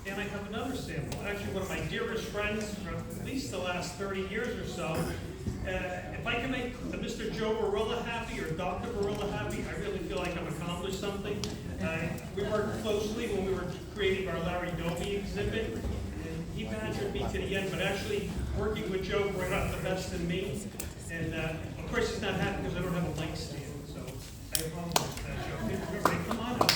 And I have another sample. Actually, one of my dearest friends for at least the last 30 years or so. If I can make Mr. Joe Barilla happy or Dr. Barilla happy, I really feel like I've accomplished something. We worked closely when we were creating our Larry Domi exhibit. And he badgered me to the end, but actually working with Joe brought out the best in me. And of course, he's not happy because I don't have a mic stand. So I apologize for that, Joe. Everybody, come on up.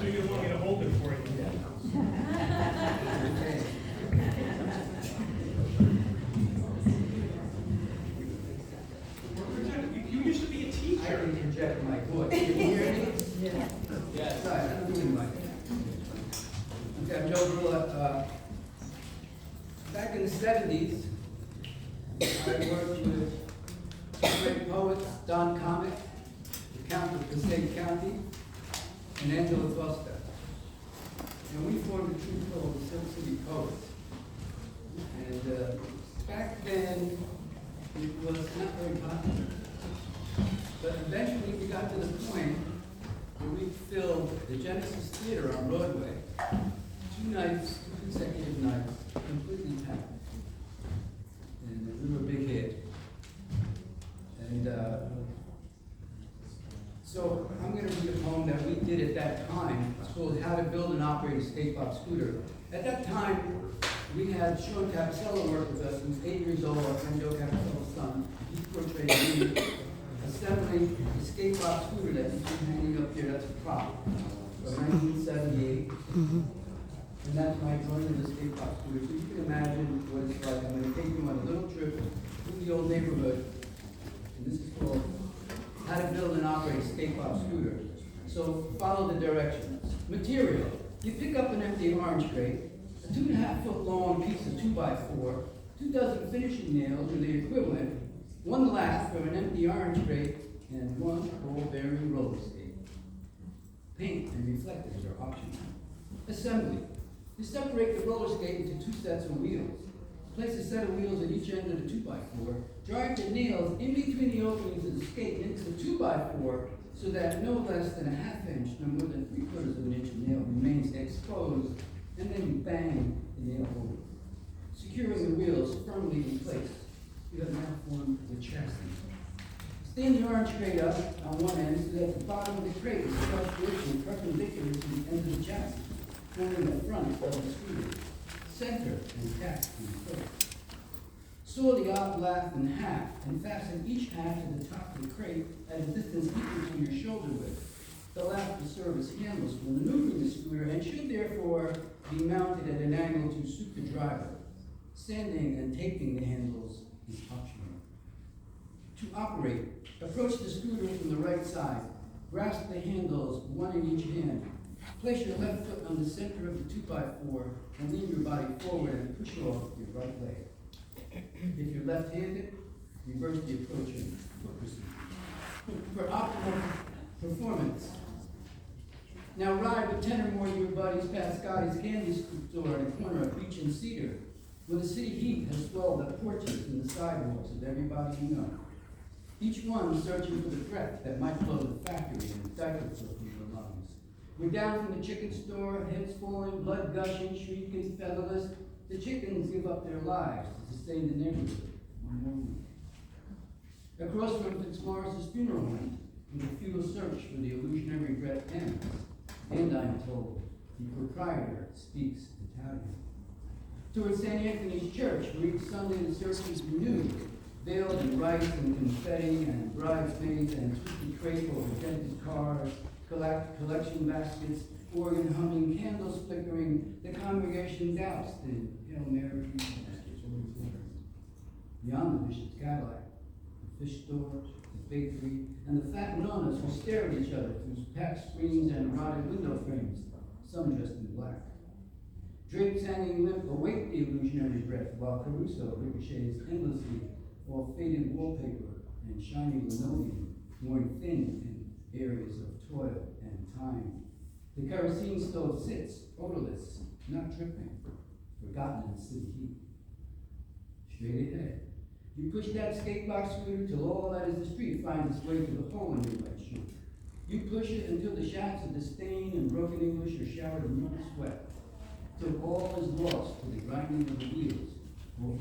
Do you want me to hold it for you? You used to be a teacher. I didn't inject my voice. Can you hear me? Yeah. Yeah, sorry, I'm doing my. Okay, I'm Joe Barilla. Back in the 70s, I worked with two great poets, Don Comic, the Count of Passaic County, and Angela Costa. And we formed a troupe called the Silk City Poets. And back then, it was not very popular. But eventually we got to the point where we filled the Genesis Theater on Broadway. 2 nights, 2 consecutive nights, completely packed. And we were a big hit. And so I'm going to read a poem that we did at that time. It's called How to Build and Operate a Skate Pop Scooter. At that time, we had Sean Capicello work with us, who was 8 years old, our friend Joe Capicello's son. He portrayed me assembling the skate pop scooter that you see hanging up here. That's a prop from 1978. And that's my drawing of the skate pop scooter. So you can imagine what it's like. I'm going to take you on a little trip through the old neighborhood. And this is called How to Build and Operate a Skate Pop Scooter. So follow the directions. Material. You pick up an empty orange crate, a 2.5-foot long piece of 2x4, 2 dozen finishing nails, or the equivalent, 1 latch from an empty orange crate, and 1 ball-bearing roller skate. Paint and reflectors are optional. Assembly. You separate the roller skate into 2 sets of wheels. Place a set of wheels at each end of the 2x4. Drive the nails in between the openings of the skate into the 2x4 so that no less than a 1/2 inch, no more than 3/4 of an inch of nail remains exposed, and then you bang the nail hole. Securing the wheels firmly in place, you have now formed the chassis. Stand the orange crate up on one end so that the bottom of the crate is flush perpendicular to the end of the chassis, forming the front of the scooter. Center and cast in place. Saw the odd lath in half and fasten each half to the top of the crate at a distance equal to your shoulder width. The lath will serve as handles for maneuvering the scooter and should therefore be mounted at an angle to suit the driver. Sanding and taping the handles is optional. To operate, approach the scooter from the right side. Grasp the handles, 1 in each hand. Place your left foot on the center of the 2x4 and lean your body forward and push off your right leg. If you're left-handed, reverse the approaching foot procedure. For optimal performance. Now ride with 10 or more of your buddies past Scotty's candy store in the corner of Beach and Cedar, where the city heat has swelled the porches and the sidewalks of everybody you know. Each one searching for the breath that might blow the factory and diaper from your lungs. We're down from the chicken store, heads falling, blood gushing, shrieking, featherless. The chickens give up their lives to sustain the neighborhood one more week. Across from Fitzmaurice's funeral home, with a futile search for the illusionary breath ends. And I'm told the proprietor speaks Italian. Towards St. Anthony's Church, where each Sunday the service is renewed, veiled in rice and confetti and bridesmaids and twisted crepe over dented cars, collection baskets, organ humming, candles flickering, the congregation doused in Hail Mary, beyond the bishop's Cadillac, the fish store, the bakery, and the fat nonas who stare at each other through packed screens and rotted window frames, some dressed in black. Drapes hanging limp await the illusionary breath, while Caruso ricochets endlessly off faded wallpaper and shiny linoleum, worn thin in areas of toil and time. The kerosene stove sits, odorless, not dripping, forgotten in the city heat. Straight ahead, you push that skate box scooter till all that is the street quickly finds its way to the hole in your right shoe. You push it until the shafts of disdain and broken English are showered in mutant sweat, till all is lost to the grinding of the wheels, or